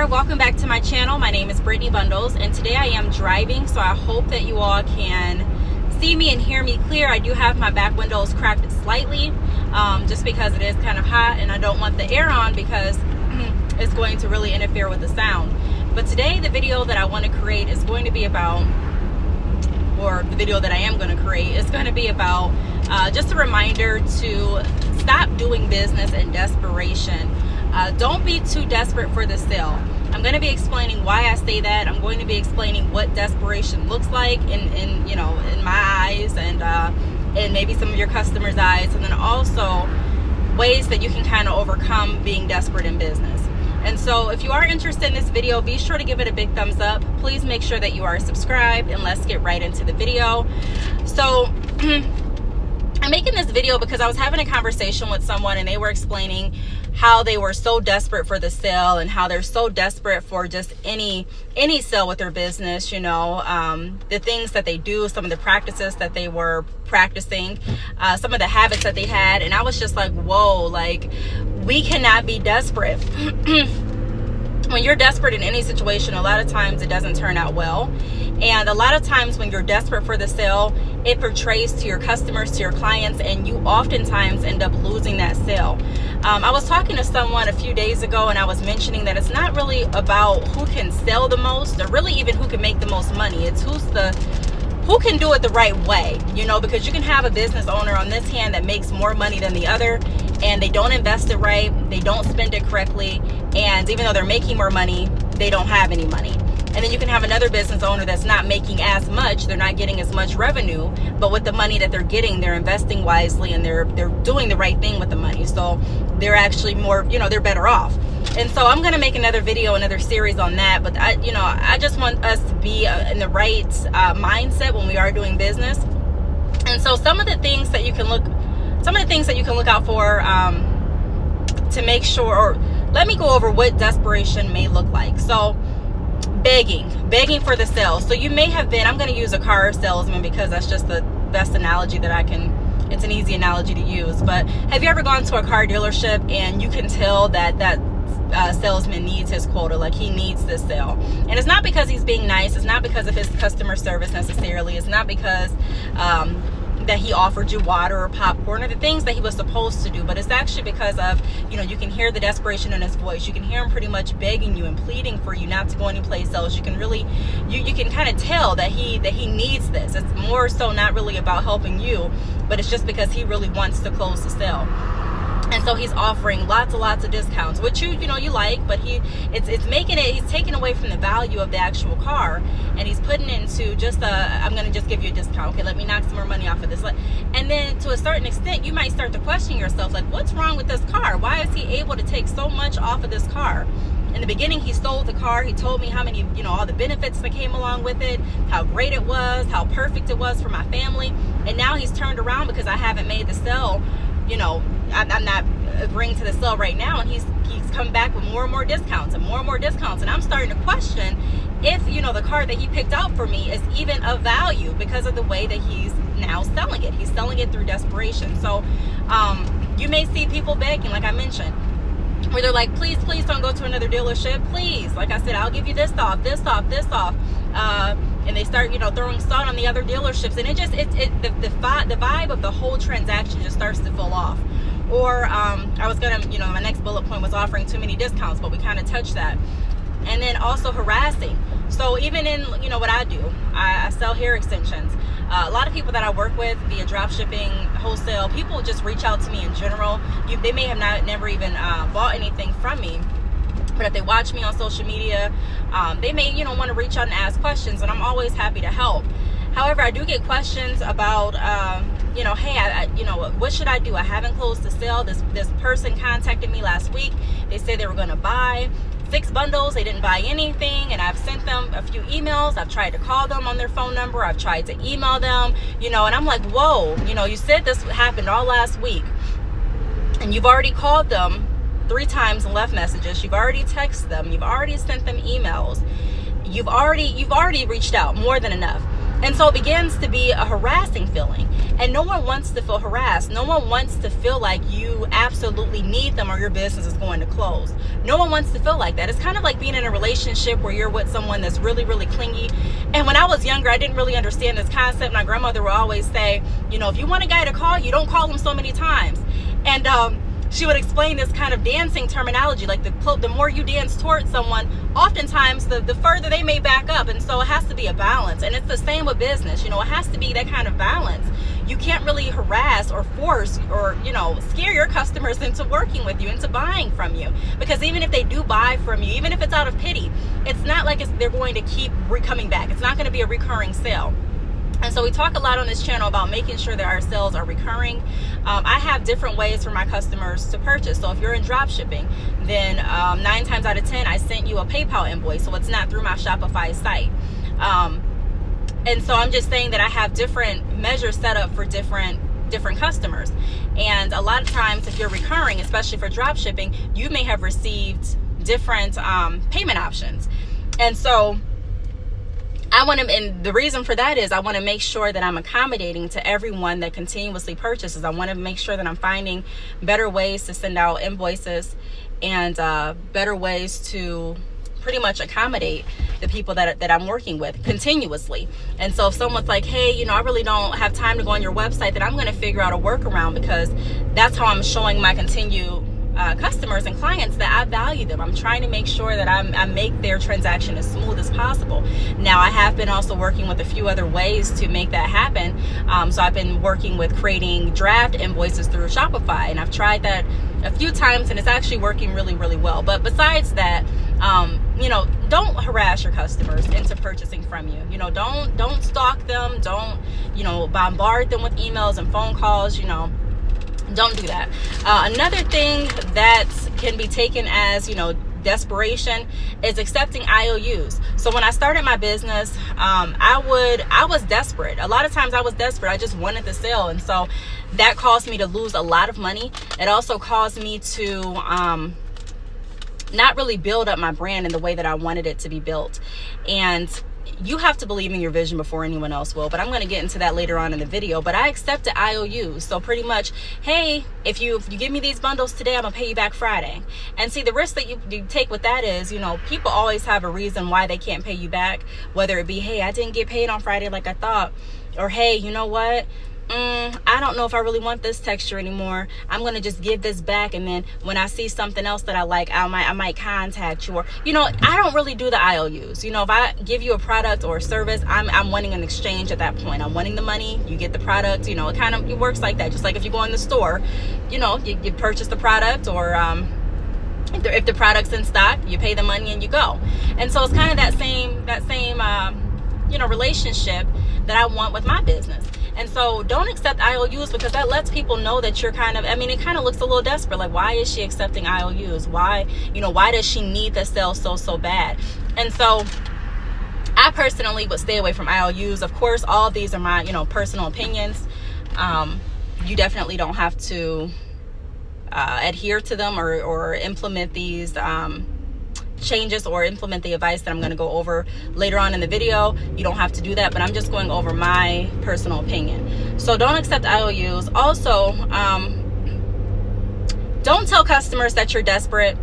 there, welcome back to my channel. My name is Brittany Bundles, and today I am driving, so I hope that you all can see me and hear me clear. I do have my back windows cracked slightly, just because it is kind of hot and I don't want the air on because it's going to really interfere with the sound. But today the video that I want to create is going to be about, or the video that I am going to create is going to be about just a reminder to stop doing business in desperation. Don't be too desperate for the sale. I'm going to be explaining why I say that. I'm going to be explaining what desperation looks like in my eyes and maybe some of your customers' eyes, and then also ways that you can kind of overcome being desperate in business. And so if you are interested in this video, be sure to give it a big thumbs up. Please make sure that you are subscribed, and let's get right into the video. So I'm making this video because I was having a conversation with someone and they were explaining how they were so desperate for the sale and how they're so desperate for just any sale with their business, the things that they do, some of the practices that they were practicing, some of the habits that they had. And I was just like, whoa, like, we cannot be desperate. When you're desperate in any situation, a lot of times it doesn't turn out well. And a lot of times when you're desperate for the sale, it portrays to your customers, to your clients, and you oftentimes end up losing that sale. I was talking to someone a few days ago and I was mentioning that it's not really about who can sell the most or really even who can make the most money. It's who can do it the right way, because you can have a business owner on this hand that makes more money than the other, and they don't invest it right, they don't spend it correctly, and even though they're making more money, they don't have any money. And then you can have another business owner that's not making as much, they're not getting as much revenue, but with the money that they're getting, they're investing wisely and they're doing the right thing with the money. So they're actually more, they're better off. And so I'm going to make another video, another series on that. But I just want us to be in the right mindset when we are doing business. And so some of the things that you can look out for to make sure, or let me go over what desperation may look like. So begging for the sale. So you may have been, I'm going to use a car salesman because that's just the best analogy that it's an easy analogy to use. But have you ever gone to a car dealership and you can tell that salesman needs his quota, like he needs this sale? And it's not because he's being nice, it's not because of his customer service necessarily, it's not because that he offered you water or popcorn or the things that he was supposed to do, but it's actually because of, you can hear the desperation in his voice. You can hear him pretty much begging you and pleading for you not to go anyplace else. You can really, you can kind of tell that he needs this. It's more so not really about helping you, but it's just because he really wants to close the sale. And so he's offering lots and lots of discounts, which you like, but he's taking away from the value of the actual car, and he's putting into just I'm going to just give you a discount. Okay, let me knock some more money off of this. And then to a certain extent, you might start to question yourself, like, what's wrong with this car? Why is he able to take so much off of this car? In the beginning, he sold the car. He told me how many, all the benefits that came along with it, how great it was, how perfect it was for my family. And now he's turned around because I haven't made the sale. I'm not agreeing to the sale right now, and he's come back with more and more discounts and more and more discounts. And I'm starting to question if, the car that he picked out for me is even of value because of the way that he's now selling it. He's selling it through desperation. So you may see people begging, like I mentioned, where they're like, please don't go to another dealership. Please, like I said, I'll give you this off. And they start, throwing salt on the other dealerships, and the vibe of the whole transaction just starts to fall off. Or I was gonna, my next bullet point was offering too many discounts, but we kind of touched that. And then also harassing. So even in, what I do, I sell hair extensions. A lot of people that I work with via drop shipping, wholesale, people just reach out to me in general. They may have never even bought anything from me, but if they watch me on social media, they may, want to reach out and ask questions, and I'm always happy to help. However, I do get questions about, hey, what should I do? I haven't closed the sale. This person contacted me last week. They said they were going to buy 6 bundles. They didn't buy anything, and I've sent them a few emails. I've tried to call them on their phone number. I've tried to email them, and I'm like, whoa, you said this happened all last week, and you've already called them 3 times and left messages. You've already texted them. You've already sent them emails. You've already reached out, more than enough. And so it begins to be a harassing feeling. And no one wants to feel harassed. No one wants to feel like you absolutely need them or your business is going to close. No one wants to feel like that. It's kind of like being in a relationship where you're with someone that's really, really clingy. And when I was younger, I didn't really understand this concept. My grandmother would always say, you know, if you want a guy to call you, don't call him so many times. And she would explain this kind of dancing terminology, like the more you dance towards someone, oftentimes the further they may back up. And so it has to be a balance. And it's the same with business. You know, it has to be that kind of balance. You can't really harass or force or, you know, scare your customers into working with you, into buying from you. Because even if they do buy from you, even if it's out of pity, it's not like they're going to keep coming back. It's not going to be a recurring sale. And so we talk a lot on this channel about making sure that our sales are recurring. I have different ways for my customers to purchase. So if you're in drop shipping, then 9 times out of 10, I sent you a PayPal invoice. So it's not through my Shopify site. And so I'm just saying that I have different measures set up for different customers. And a lot of times if you're recurring, especially for drop shipping, you may have received different payment options. And so and the reason for that is I want to make sure that I'm accommodating to everyone that continuously purchases. I want to make sure that I'm finding better ways to send out invoices and better ways to pretty much accommodate the people that I'm working with continuously. And so if someone's like, hey, you know, I really don't have time to go on your website, then I'm going to figure out a workaround, because that's how I'm showing my continued customers and clients that I value them. I'm trying to make sure that I make their transaction as smooth as possible. Now, I have been also working with a few other ways to make that happen. So I've been working with creating draft invoices through Shopify, and I've tried that a few times, and it's actually working really, really well. But besides that, you know, don't harass your customers into purchasing from you. You know, don't stalk them. Don't, you know, bombard them with emails and phone calls. You know, don't do that. Another thing that can be taken as, you know, desperation is accepting IOUs. So when I started my business, I was desperate. A lot of times I was desperate. I just wanted the sale. And so that caused me to lose a lot of money. It also caused me to not really build up my brand in the way that I wanted it to be built. And you have to believe in your vision before anyone else will, but I'm going to get into that later on in the video. But I accepted IOUs. So pretty much, hey, if you give me these bundles today, I'm gonna pay you back Friday. And see, the risk that you take with that is, you know, people always have a reason why they can't pay you back, whether it be, hey, I didn't get paid on Friday like I thought, or hey, you know what, I don't know if I really want this texture anymore. I'm gonna just give this back, and then when I see something else that I like, I might contact you. Or, you know, I don't really do the IOUs. You know, if I give you a product or a service, I'm wanting an exchange at that point. I'm wanting the money, you get the product. You know, it works like that. Just like if you go in the store, you know, you purchase the product, or if the product's in stock, you pay the money and you go. And so it's kind of that same you know, relationship that I want with my business. And so don't accept IOUs, because that lets people know that you're kind of, I mean, it kind of looks a little desperate. Like, why is she accepting IOUs? Why, you know, why does she need the sale so bad? And so I personally would stay away from IOUs. Of course, all of these are my, you know, personal opinions. You definitely don't have to adhere to them or implement these changes or implement the advice that I'm going to go over later on in the video. You don't have to do that, but I'm just going over my personal opinion. So don't accept IOUs. Also, don't tell customers that you're desperate,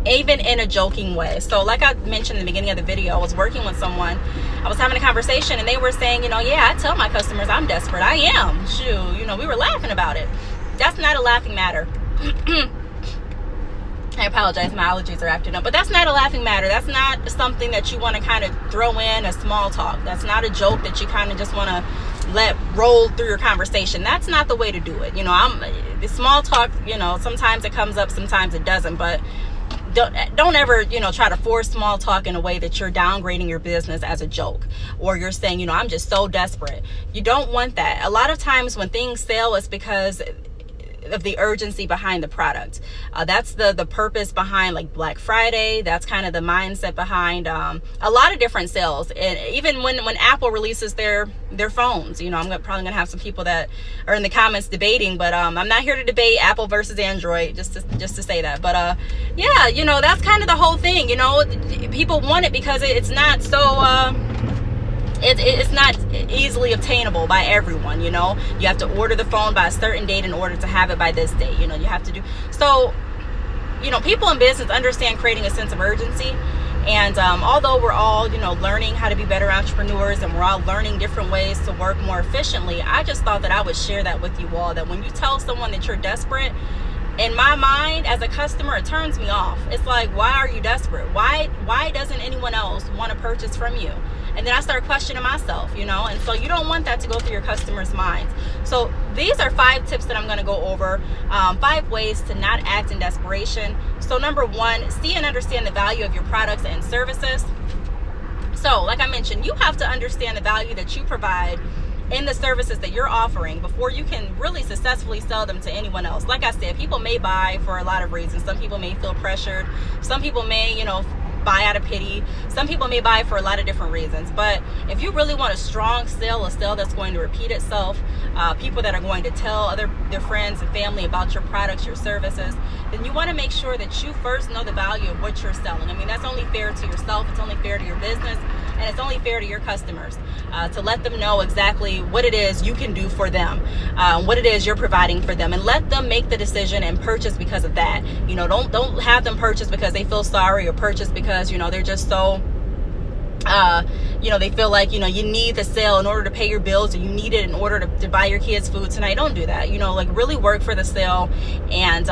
even in a joking way. So like I mentioned in the beginning of the video, I was working with someone, I was having a conversation, and they were saying, you know, yeah, I tell my customers I'm desperate. I am. Shoot, you know, we were laughing about it. That's not a laughing matter. I apologize, my allergies are acting up, but that's not a laughing matter. That's not something that you want to kind of throw in a small talk. That's not a joke that you kind of just want to let roll through your conversation. That's not the way to do it. You know, the small talk, you know, sometimes it comes up, sometimes it doesn't, but don't ever, you know, try to force small talk in a way that you're downgrading your business as a joke, or you're saying, you know, I'm just so desperate. You don't want that. A lot of times when things sell, it's because of the urgency behind the product. That's the purpose behind like Black Friday. That's kind of the mindset behind a lot of different sales. And even when Apple releases their phones, you know, I'm probably gonna have some people that are in the comments debating, but I'm not here to debate Apple versus Android, just to say that. But yeah, you know, that's kind of the whole thing. You know, people want it because it's not so it's not easily obtainable by everyone. You know, you have to order the phone by a certain date in order to have it by this date. You know, you have to do so. You know, people in business understand creating a sense of urgency. And although we're all, you know, learning how to be better entrepreneurs, and we're all learning different ways to work more efficiently, I just thought that I would share that with you all, that when you tell someone that you're desperate, in my mind as a customer, it turns me off. It's like, why are you desperate? Why doesn't anyone else want to purchase from you? And then I start questioning myself, you know, and so you don't want that to go through your customers' minds. So these are 5 tips that I'm going to go over, 5 ways to not act in desperation. So number 1, see and understand the value of your products and services. So like I mentioned, you have to understand the value that you provide in the services that you're offering before you can really successfully sell them to anyone else. Like I said, people may buy for a lot of reasons. Some people may feel pressured. Some people may, you know, buy out of pity. Some people may buy for a lot of different reasons. But if you really want a strong sale, a sale that's going to repeat itself, people that are going to tell their friends and family about your products, your services, then you want to make sure that you first know the value of what you're selling. I mean, that's only fair to yourself. It's only fair to your business. And it's only fair to your customers to let them know exactly what it is you can do for them, what it is you're providing for them, and let them make the decision and purchase because of that. You know, don't have them purchase because they feel sorry, or purchase because, you know, they're just so you know, they feel like, you know, you need the sale in order to pay your bills, or you need it in order to buy your kids food tonight. Don't do that. You know, like, really work for the sale, and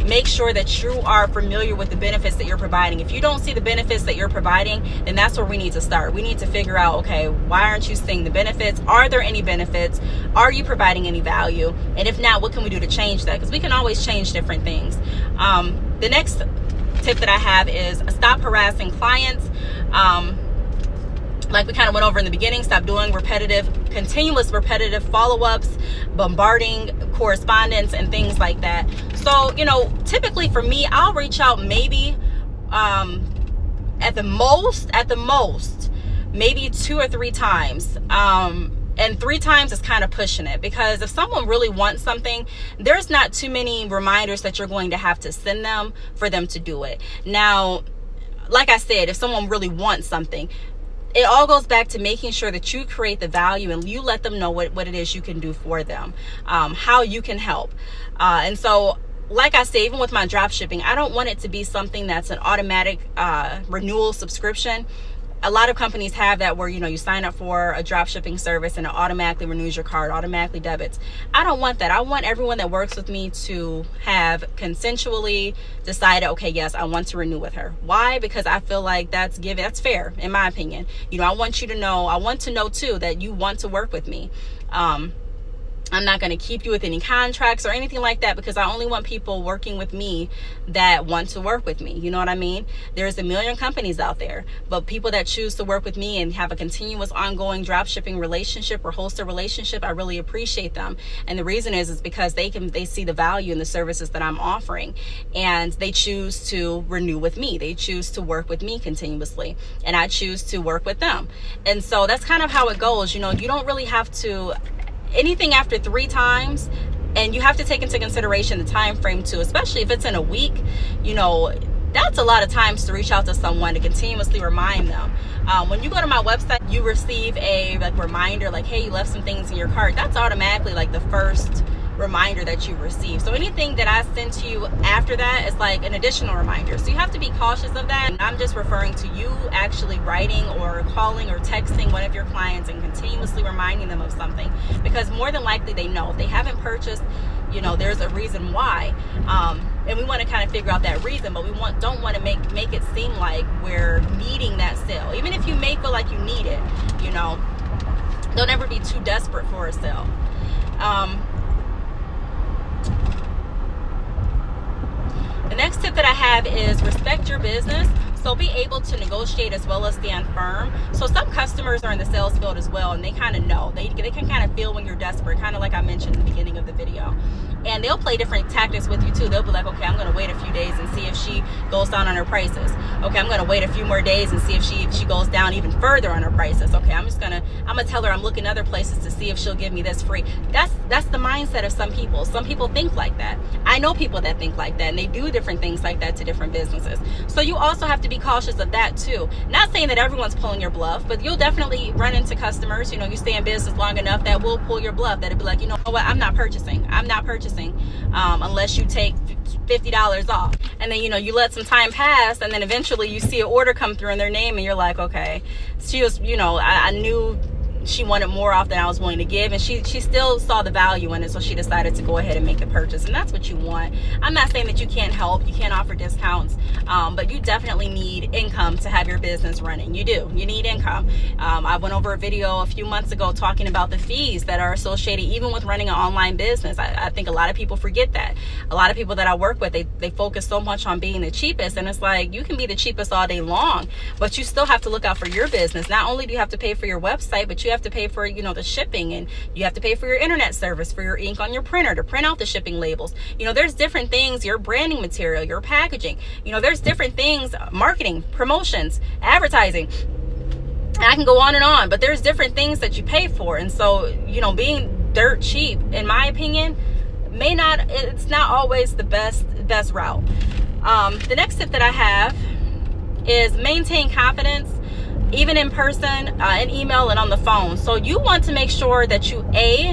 make sure that you are familiar with the benefits that you're providing. If you don't see the benefits that you're providing, then that's where we need to start. We need to figure out, okay, why aren't you seeing the benefits? Are there any benefits? Are you providing any value? And if not, what can we do to change that? Because we can always change different things. The next tip that I have is stop harassing clients. Like we kind of went over in the beginning, stop doing continuous repetitive follow-ups, bombarding correspondence, and things like that. So, you know, typically for me, I'll reach out maybe at the most, maybe 2 or 3 times. And 3 times is kind of pushing it, because if someone really wants something, there's not too many reminders that you're going to have to send them for them to do it. Now, like I said, if someone really wants something, it all goes back to making sure that you create the value and you let them know what it is you can do for them, how you can help. And so, like I say, even with my drop shipping, I don't want it to be something that's an automatic renewal subscription. A lot of companies have that where, you know, you sign up for a drop shipping service and it automatically renews your card, automatically debits. I don't want that. I want everyone that works with me to have consensually decided, okay, yes, I want to renew with her. Why? Because I feel like that's fair, in my opinion. You know, I want to know too that you want to work with me. I'm not going to keep you with any contracts or anything like that, because I only want people working with me that want to work with me. You know what I mean? There's a million companies out there, but people that choose to work with me and have a continuous ongoing drop shipping relationship or wholesale relationship, I really appreciate them. And the reason is because they see the value in the services that I'm offering, and they choose to renew with me. They choose to work with me continuously, and I choose to work with them. And so that's kind of how it goes. You know, you don't really have to anything after 3 times, and you have to take into consideration the time frame too, especially if it's in a week. You know, that's a lot of times to reach out to someone to continuously remind them. When you go to my website, you receive a reminder like, hey, you left some things in your cart. That's automatically like the first reminder that you receive. So anything that I send to you after that is like an additional reminder. So you have to be cautious of that. And I'm just referring to you actually writing or calling or texting one of your clients and continuously reminding them of something, because more than likely they know if they haven't purchased, you know, there's a reason why. And we want to kind of figure out that reason, but we don't want to make it seem like we're needing that sale. Even if you may feel like you need it, you know, don't ever be too desperate for a sale. The next tip that I have is respect your business. So be able to negotiate as well as stand firm. So some customers are in the sales field as well, and they kind of know. They can kind of feel when you're desperate, kind of like I mentioned in the beginning of the video. And they'll play different tactics with you too. They'll be like, okay, I'm going to wait a few days and see if she goes down on her prices. Okay, I'm going to wait a few more days and see if she goes down even further on her prices. Okay, I'm going to tell her I'm looking other places to see if she'll give me this free. That's the mindset of some people. Some people think like that. I know people that think like that, and they do different things like that to different businesses. So you also have to be cautious of that too. Not saying that everyone's pulling your bluff, but you'll definitely run into customers, you stay in business long enough, that will pull your bluff. That'll be like, you know what, I'm not purchasing unless you take $50 off. And then you let some time pass, and then eventually you see an order come through in their name, and you're like, okay, she was, I knew she wanted more off than I was willing to give, and she still saw the value in it, so she decided to go ahead and make the purchase. And that's what you want. I'm not saying that you can't help, you can't offer discounts, but you definitely need income to have your business running. You need income. I went over a video a few months ago talking about the fees that are associated even with running an online business. I think a lot of people forget that. A lot of people that I work with, they focus so much on being the cheapest, and it's like, you can be the cheapest all day long, but you still have to look out for your business. Not only do you have to pay for your website, but you have to pay for the shipping, and you have to pay for your internet service, for your ink on your printer to print out the shipping labels. There's different things, your branding material, your packaging, there's different things, marketing, promotions, advertising, and I can go on, but there's different things that you pay for. And so being dirt cheap, in my opinion, it's not always the best route. The next tip that I have is maintain confidence, even in person, in email, and on the phone. So you want to make sure that you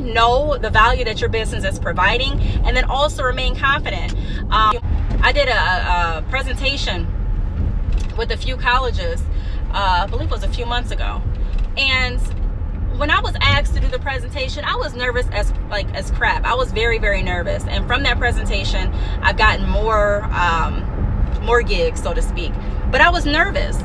know the value that your business is providing, and then also remain confident. I did a presentation with a few colleges, I believe it was a few months ago, and when I was asked to do the presentation, I was nervous as crap. I was very, very nervous, and from that presentation, I've gotten more gigs, so to speak. But I was nervous.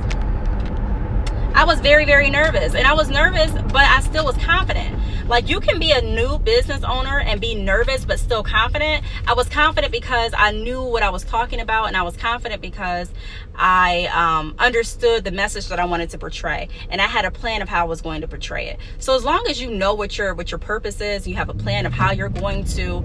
I was very, very nervous, and I was nervous, but I still was confident. Like, you can be a new business owner and be nervous but still confident. I was confident because I knew what I was talking about, and I was confident because I understood the message that I wanted to portray, and I had a plan of how I was going to portray it. So as long as you know what your purpose is, you have a plan of how you're going to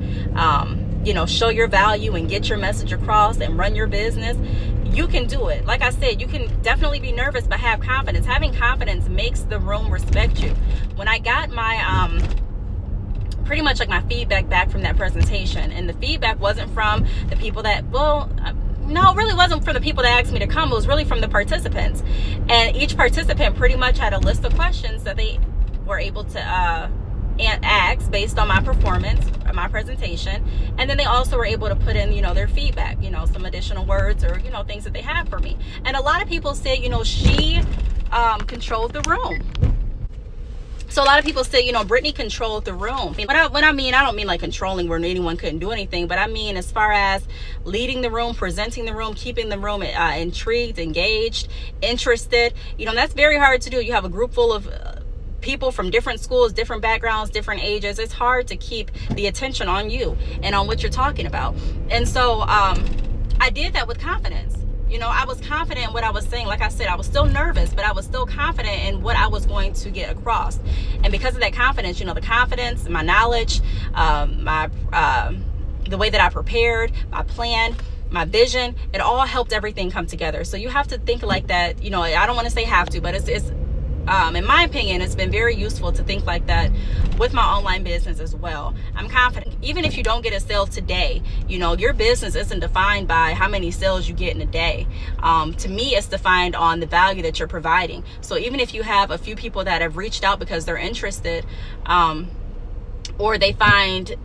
show your value and get your message across and run your business, you can do it. Like I said, you can definitely be nervous, but have confidence. Having confidence makes the room respect you. When I got my pretty much like my feedback back from that presentation, and the feedback wasn't from the people that, no, it really wasn't from the people that asked me to come. It was really from the participants. And each participant pretty much had a list of questions that they were able to ask based on my performance, my presentation, and then they also were able to put in their feedback, some additional words or things that they have for me. And a lot of people said she controlled the room. So a lot of people say, Brittany controlled the room. When I mean, I don't mean like controlling where anyone couldn't do anything, but I mean as far as leading the room, presenting the room, keeping the room intrigued, engaged, interested. That's very hard to do. You have a group full of people from different schools, different backgrounds, different ages. It's hard to keep the attention on you and on what you're talking about. And so I did that with confidence. I was confident in what I was saying. Like I said, I was still nervous, but I was still confident in what I was going to get across. And because of that confidence, the confidence, my knowledge, the way that I prepared, my plan, my vision, it all helped everything come together. So you have to think like that. I don't want to say have to, but it's in my opinion, it's been very useful to think like that with my online business as well. I'm confident, even if you don't get a sale today, your business isn't defined by how many sales you get in a day. To me, it's defined on the value that you're providing. So even if you have a few people that have reached out because they're interested, or they find,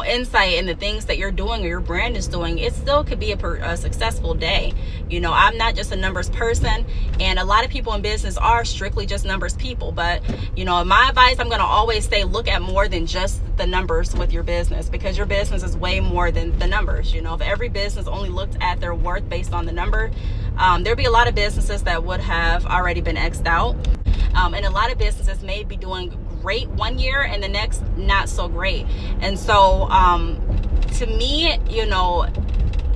insight in the things that you're doing or your brand is doing, it still could be a successful day. I'm not just a numbers person, and a lot of people in business are strictly just numbers people. But, my advice, I'm going to always say, look at more than just the numbers with your business, because your business is way more than the numbers. If every business only looked at their worth based on the number, there'd be a lot of businesses that would have already been X'd out. And a lot of businesses may be doing great one year and the next not so great. And so to me,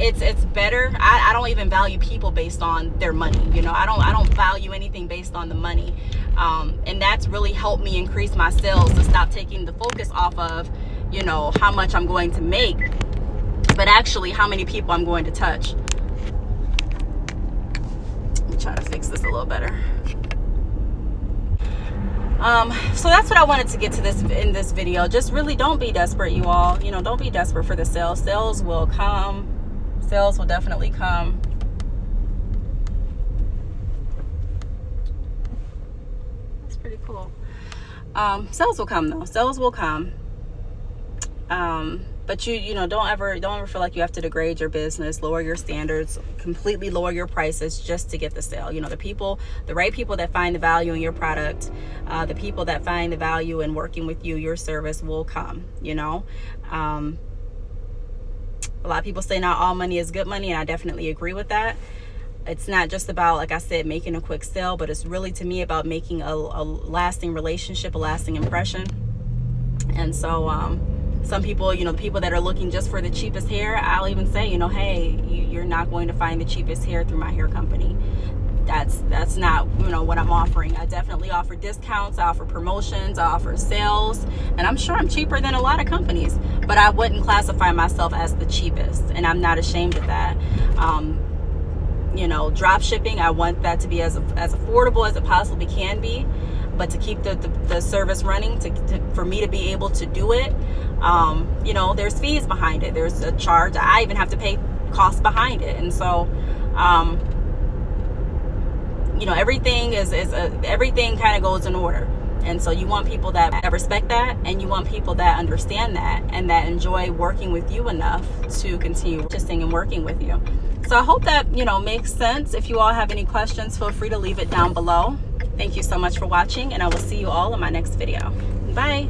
it's better. I don't even value people based on their money. I don't value anything based on the money. And that's really helped me increase my sales, to stop taking the focus off of how much I'm going to make, but actually how many people I'm going to touch. Let me try to fix this a little better. So that's what I wanted to get to in this video. Just really don't be desperate, you all. You know, don't be desperate for the sales. Sales will come. Sales will definitely come. That's pretty cool. Sales will come though. Sales will come. But you know, don't ever feel like you have to degrade your business, lower your standards, completely lower your prices just to get the sale. You know, the right people that find the value in your product, the people that find the value in working with you, your service will come, you know. A lot of people say not all money is good money, and I definitely agree with that. It's not just about, like I said, making a quick sale, but it's really, to me, about making a lasting relationship, a lasting impression. And so, some people, you know, people that are looking just for the cheapest hair, I'll even say, you know, hey, you're not going to find the cheapest hair through my hair company. That's not, you know, what I'm offering. I definitely offer discounts, I offer promotions, I offer sales, and I'm sure I'm cheaper than a lot of companies, but I wouldn't classify myself as the cheapest, and I'm not ashamed of that. You know, drop shipping, I want that to be as affordable as it possibly can be, but to keep the service running, for me to be able to do it, you know, there's fees behind it. There's a charge. I even have to pay costs behind it. And so, you know, everything everything kind of goes in order. And so you want people that respect that, and you want people that understand that, and that enjoy working with you enough to continue purchasing and working with you. So I hope that, you know, makes sense. If you all have any questions, feel free to leave it down below. Thank you so much for watching, and I will see you all in my next video. Bye.